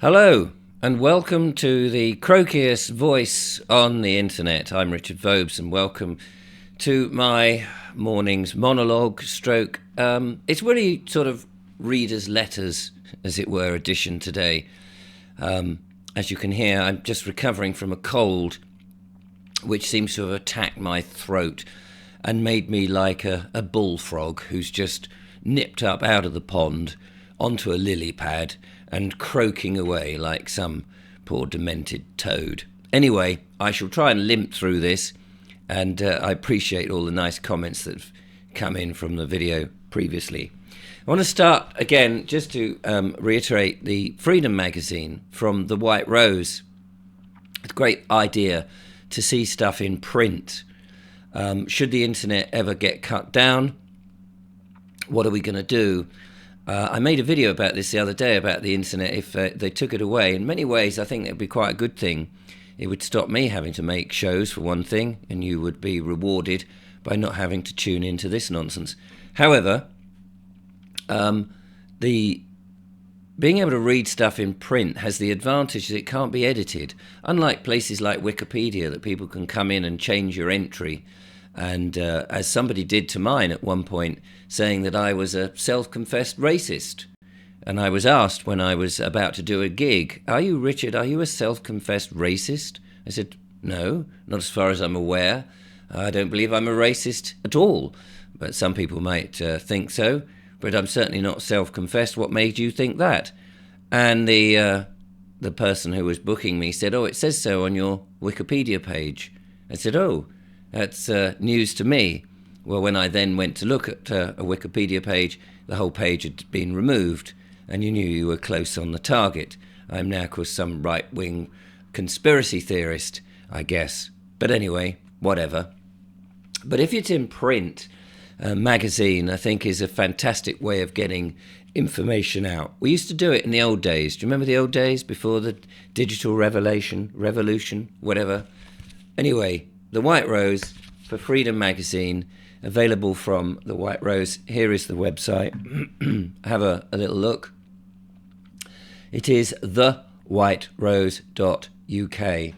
Hello, and welcome to the croakiest voice on the internet. I'm Richard Vobes, and welcome to my morning's monologue stroke. It's really sort of readers' letters, as it were, edition today. As you can hear, I'm just recovering from a cold, which seems to have attacked my throat and made me like a bullfrog who's just nipped up out of the pond onto a lily pad and croaking away like some poor demented toad. Anyway, I shall try and limp through this, and I appreciate all the nice comments that have come in from the video previously. I want to start again just to reiterate the Freedom magazine from the White Rose. It's a great idea to see stuff in print. Should the internet ever get cut down, what are we going to do? I made a video about this the other day about the internet if they took it away. In many ways, I think it would be quite a good thing. It would stop me having to make shows, for one thing, and you would be rewarded by not having to tune into this nonsense. However, the being able to read stuff in print has the advantage that it can't be edited. Unlike places like Wikipedia, that people can come in and change your entry. And as somebody did to mine at one point, saying that I was a self-confessed racist. And I was asked when I was about to do a gig, "Are you, Richard, are you a self-confessed racist?" I said, "No, not as far as I'm aware. I don't believe I'm a racist at all. But some people might think so. But I'm certainly not self-confessed. What made you think that?" And the person who was booking me said, "Oh, it says so on your Wikipedia page." I said, "Oh, that's news to me." Well, when I then went to look at a Wikipedia page, the whole page had been removed, and you knew you were close on the target. I'm now, of course, some right-wing conspiracy theorist, I guess. But anyway, whatever. But if it's in print, a magazine, I think, is a fantastic way of getting information out. We used to do it in the old days. Do you remember the old days before the digital revolution, whatever? Anyway, the White Rose for Freedom magazine, available from the White Rose. Here is the website. Have a little look. It is thewhiterose.uk.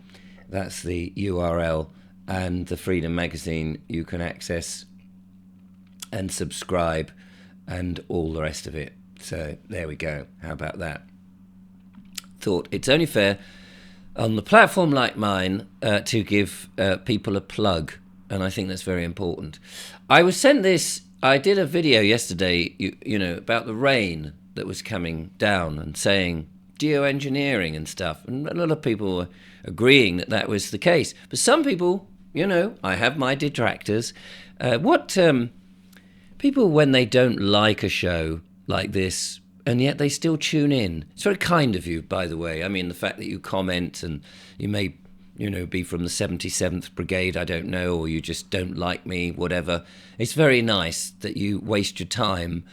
That's the URL. And the Freedom magazine you can access and subscribe and all the rest of it. So there we go. How about that? Thought it's only fair on the platform like mine to give people a plug, and I think that's very important. I was sent this. I did a video yesterday, you know, about the rain that was coming down and saying geoengineering and stuff, and a lot of people were agreeing that that was the case. But some people, you know, I have my detractors. People, when they don't like a show like this, and yet they still tune in. It's very kind of you, by the way. I mean, the fact that you comment, and you may, you know, be from the 77th Brigade, I don't know, or you just don't like me, whatever. It's very nice that you waste your time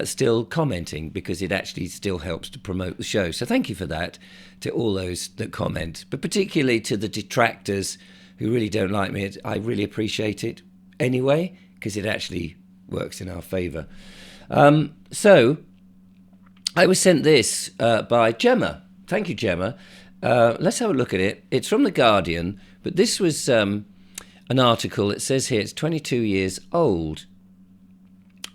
still commenting, because it actually still helps to promote the show. So thank you for that, to all those that comment, but particularly to the detractors who really don't like me. I really appreciate it anyway, because it actually works in our favour. So I was sent this by Gemma. Thank you, Gemma. Let's have a look at it. It's from The Guardian, but this was an article. It says here it's 22 years old.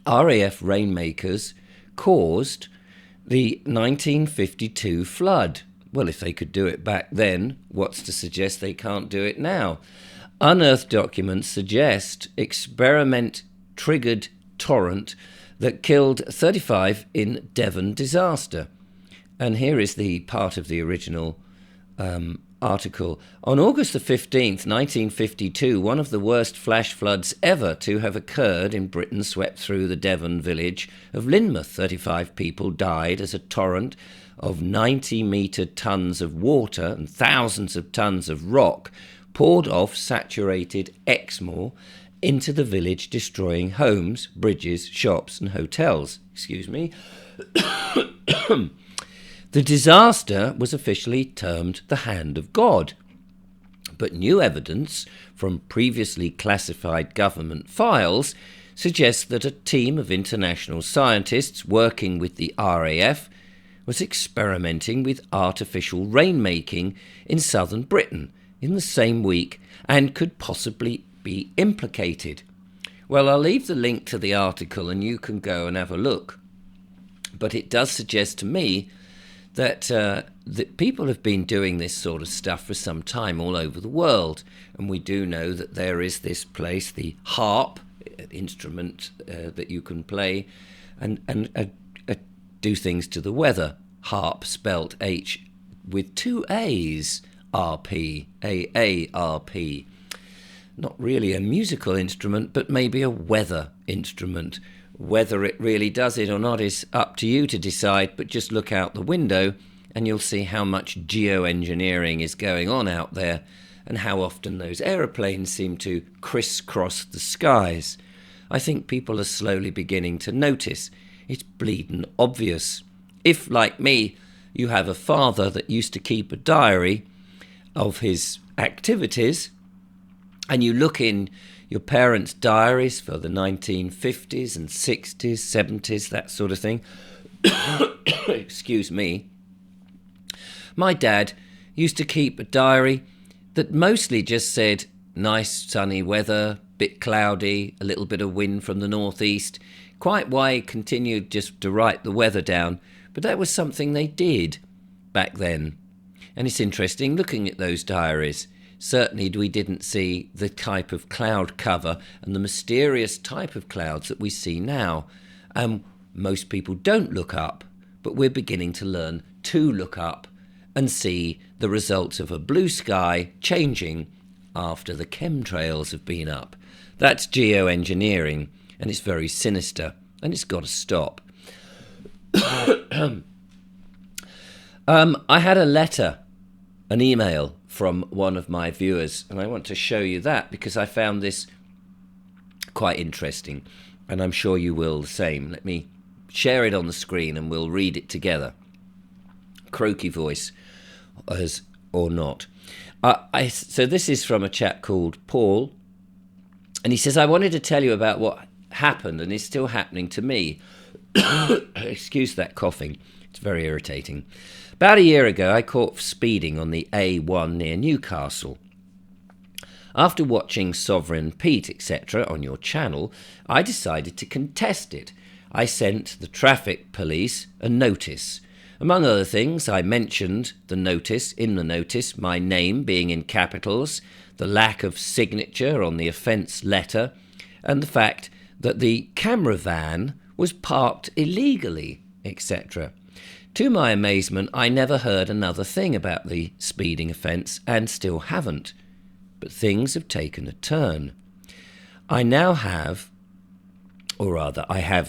RAF rainmakers caused the 1952 flood. Well, if they could do it back then, what's to suggest they can't do it now? Unearthed documents suggest experiment-triggered torrent that killed 35 in Devon disaster. And here is the part of the original article. On August the 15th, 1952, one of the worst flash floods ever to have occurred in Britain swept through the Devon village of Lynmouth. 35 people died as a torrent of 90-metre tons of water and thousands of tons of rock poured off saturated Exmoor into the village, destroying homes, bridges, shops and hotels. Excuse me. The disaster was officially termed the Hand of God, but new evidence from previously classified government files suggests that a team of international scientists working with the RAF was experimenting with artificial rainmaking in southern Britain in the same week and could possibly be implicated. Well, I'll leave the link to the article and you can go and have a look. But it does suggest to me that people have been doing this sort of stuff for some time all over the world. And we do know that there is this place, the harp instrument that you can play and do things to the weather. Harp, spelt H with two A's, RP, AARP. Not really a musical instrument, but maybe a weather instrument. Whether it really does it or not is up to you to decide, but just look out the window and you'll see how much geoengineering is going on out there and how often those aeroplanes seem to crisscross the skies. I think people are slowly beginning to notice. It's bleeding obvious. If, like me, you have a father that used to keep a diary of his activities, and you look in your parents' diaries for the 1950s and 60s, 70s, that sort of thing. Excuse me. My dad used to keep a diary that mostly just said nice sunny weather, bit cloudy, a little bit of wind from the northeast. Quite why he continued just to write the weather down, but that was something they did back then. And it's interesting looking at those diaries. Certainly we didn't see the type of cloud cover and the mysterious type of clouds that we see now. Most people don't look up, but we're beginning to learn to look up and see the results of a blue sky changing after the chemtrails have been up. That's geoengineering, and it's very sinister, and it's got to stop. I had a letter, an email from one of my viewers, and I want to show you that because I found this quite interesting, and I'm sure you will the same. Let me share it on the screen and we'll read it together. Croaky voice as or not. So this is from a chap called Paul, and he says, I wanted to tell you about what happened and is still happening to me. Excuse that coughing. It's very irritating. About a year ago, I caught speeding on the A1 near Newcastle. After watching Sovereign Pete, etc. on your channel, I decided to contest it. I sent the traffic police a notice. Among other things, I mentioned in the notice, my name being in capitals, the lack of signature on the offence letter, and the fact that the camera van was parked illegally, etc. To my amazement, I never heard another thing about the speeding offence and still haven't. But things have taken a turn. I have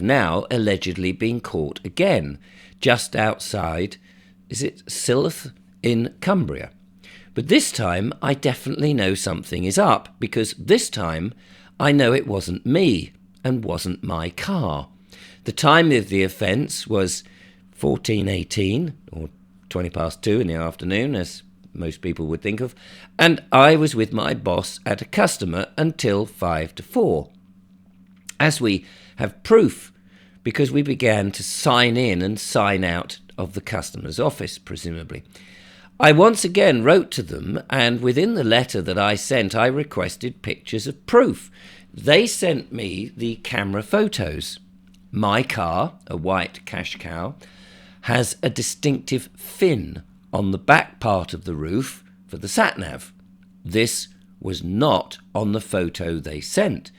now allegedly been caught again, just outside, Silloth in Cumbria. But this time I definitely know something is up, because this time I know it wasn't me and wasn't my car. The time of the offence was 14:18 or 2:20 in the afternoon, as most people would think of, and I was with my boss at a customer until 5 to 4. As we have proof, because we began to sign in and sign out of the customer's office, presumably. I once again wrote to them, and within the letter that I sent, I requested pictures of proof. They sent me the camera photos. My car, a white cash cow, has a distinctive fin on the back part of the roof for the sat-nav. This was not on the photo they sent.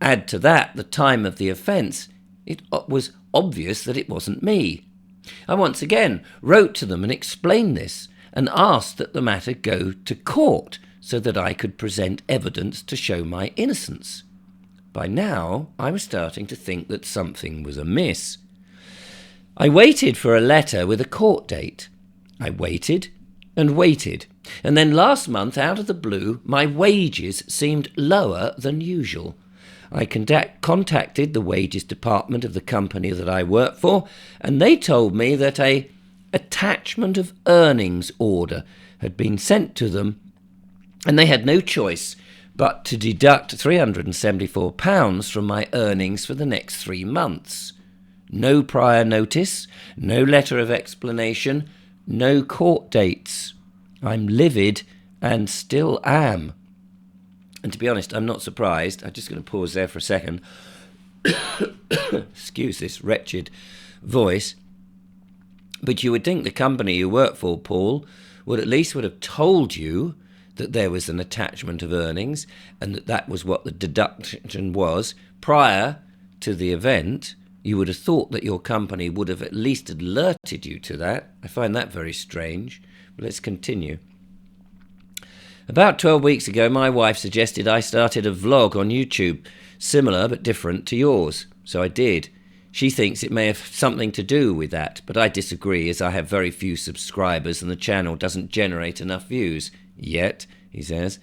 Add to that the time of the offence, it was obvious that it wasn't me. I once again wrote to them and explained this and asked that the matter go to court so that I could present evidence to show my innocence. By now, I was starting to think that something was amiss. I waited for a letter with a court date. I waited and waited, and then last month, out of the blue, my wages seemed lower than usual. I contacted the wages department of the company that I work for, and they told me that a attachment of earnings order had been sent to them, and they had no choice but to deduct £374 from my earnings for the next 3 months. No prior notice, no letter of explanation, no court dates. I'm livid and still am. And to be honest, I'm not surprised. I'm just going to pause there for a second. Excuse this wretched voice. But you would think the company you work for, Paul, would have told you that there was an attachment of earnings and that was what the deduction was prior to the event. You would have thought that your company would have at least alerted you to that. I find that very strange. But let's continue. About 12 weeks ago, my wife suggested I started a vlog on YouTube, similar but different to yours. So I did. She thinks it may have something to do with that, but I disagree, as I have very few subscribers and the channel doesn't generate enough views. Yet, he says.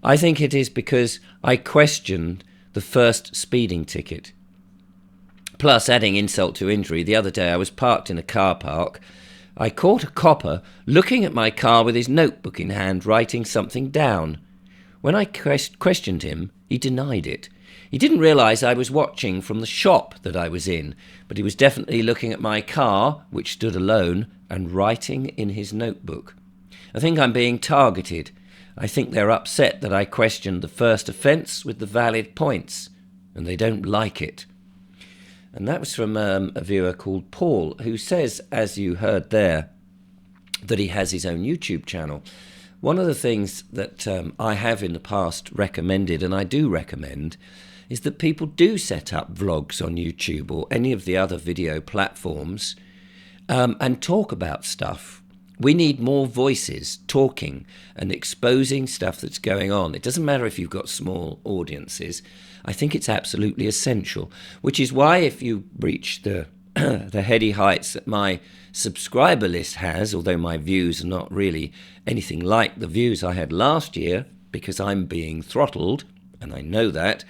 I think it is because I questioned the first speeding ticket. Plus, adding insult to injury, the other day I was parked in a car park. I caught a copper looking at my car with his notebook in hand, writing something down. When I questioned him, he denied it. He didn't realise I was watching from the shop that I was in, but he was definitely looking at my car, which stood alone, and writing in his notebook. I think I'm being targeted. I think they're upset that I questioned the first offence with the valid points, and they don't like it. And that was from a viewer called Paul, who says, as you heard there, that he has his own YouTube channel. One of the things that I have in the past recommended, and I do recommend, is that people do set up vlogs on YouTube or any of the other video platforms and talk about stuff. We need more voices talking and exposing stuff that's going on. It doesn't matter if you've got small audiences. I think it's absolutely essential, which is why if you reach the heady heights that my subscriber list has, although my views are not really anything like the views I had last year, because I'm being throttled, and I know that,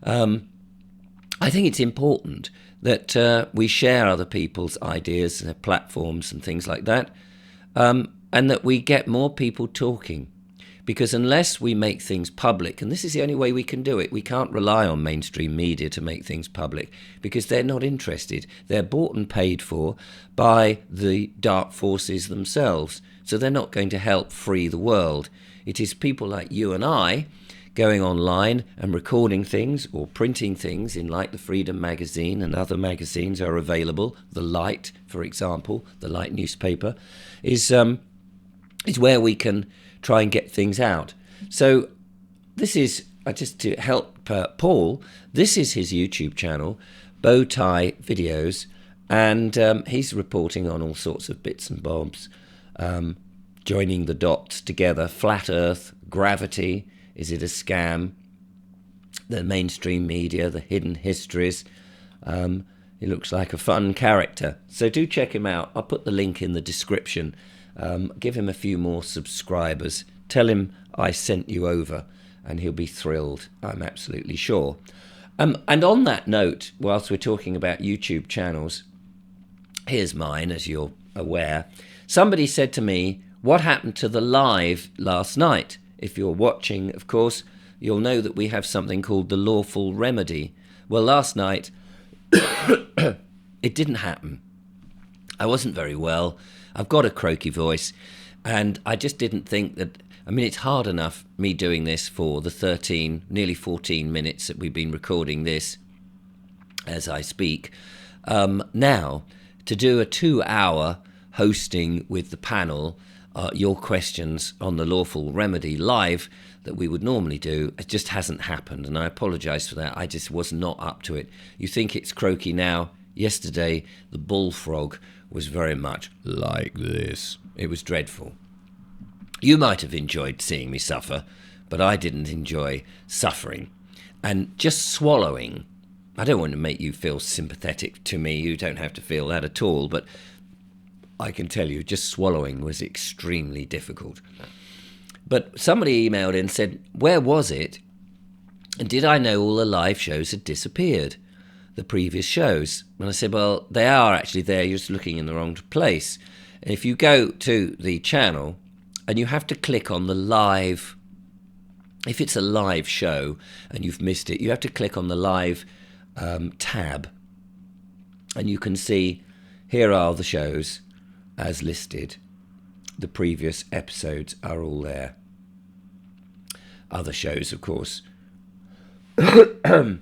I think it's important that we share other people's ideas, their platforms and things like that, and that we get more people talking. Because unless we make things public, and this is the only way we can do it, we can't rely on mainstream media to make things public because they're not interested. They're bought and paid for by the dark forces themselves. So they're not going to help free the world. It is people like you and I going online and recording things or printing things in, like, the Freedom magazine, and other magazines are available. The Light, for example, the Light newspaper, is where we can try and get things out. So this is, just to help Paul, this is his YouTube channel, Bowtie Videos, and he's reporting on all sorts of bits and bobs, joining the dots together, flat earth, gravity, is it a scam, the mainstream media, the hidden histories. He looks like a fun character. So do check him out. I'll put the link in the description. Give him a few more subscribers. Tell him I sent you over, and he'll be thrilled, I'm absolutely sure. And on that note, whilst we're talking about YouTube channels, here's mine, as you're aware. Somebody said to me, what happened to the live last night? If you're watching, of course, you'll know that we have something called the Lawful Remedy. Well, last night, it didn't happen. I wasn't very well. I've got a croaky voice, and I just didn't think that, I mean, it's hard enough me doing this for the nearly 14 minutes that we've been recording this as I speak. Now, to do a 2-hour hosting with the panel, your questions on the Lawful Remedy live that we would normally do, it just hasn't happened, and I apologise for that. I just was not up to it. You think it's croaky now? Yesterday, the bullfrog was very much like this. It was dreadful. You might have enjoyed seeing me suffer, but I didn't enjoy suffering. And just swallowing, I don't want to make you feel sympathetic to me. You don't have to feel that at all, but I can tell you, just swallowing was extremely difficult. But somebody emailed in and said, where was it? And did I know all the live shows had disappeared? The previous shows. And I said, well, they are actually there, you're just looking in the wrong place. And if you go to the channel and you have to click on the live, if it's a live show and you've missed it, you have to click on the live tab, And you can see here are the shows as listed. The previous episodes are all there. Other shows, of course, are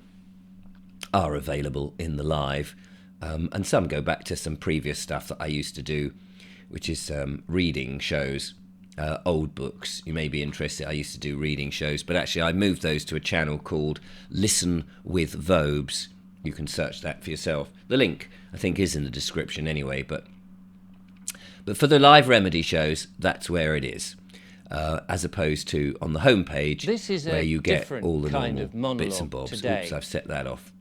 available in the live, and some go back to some previous stuff that I used to do, which is reading shows, old books. You may be interested. I used to do reading shows, but actually I moved those to a channel called Listen with Vobes. You can search that for yourself. The link, I think, is in the description anyway, but for the live Remedy shows, that's where it is. As opposed to on the homepage, where you get all the normal bits and bobs. Today. Oops, I've set that off.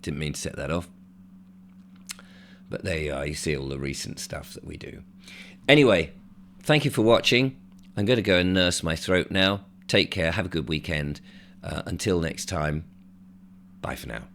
Didn't mean to set that off. But there you are. You see all the recent stuff that we do. Anyway, thank you for watching. I'm going to go and nurse my throat now. Take care. Have a good weekend. Until next time, bye for now.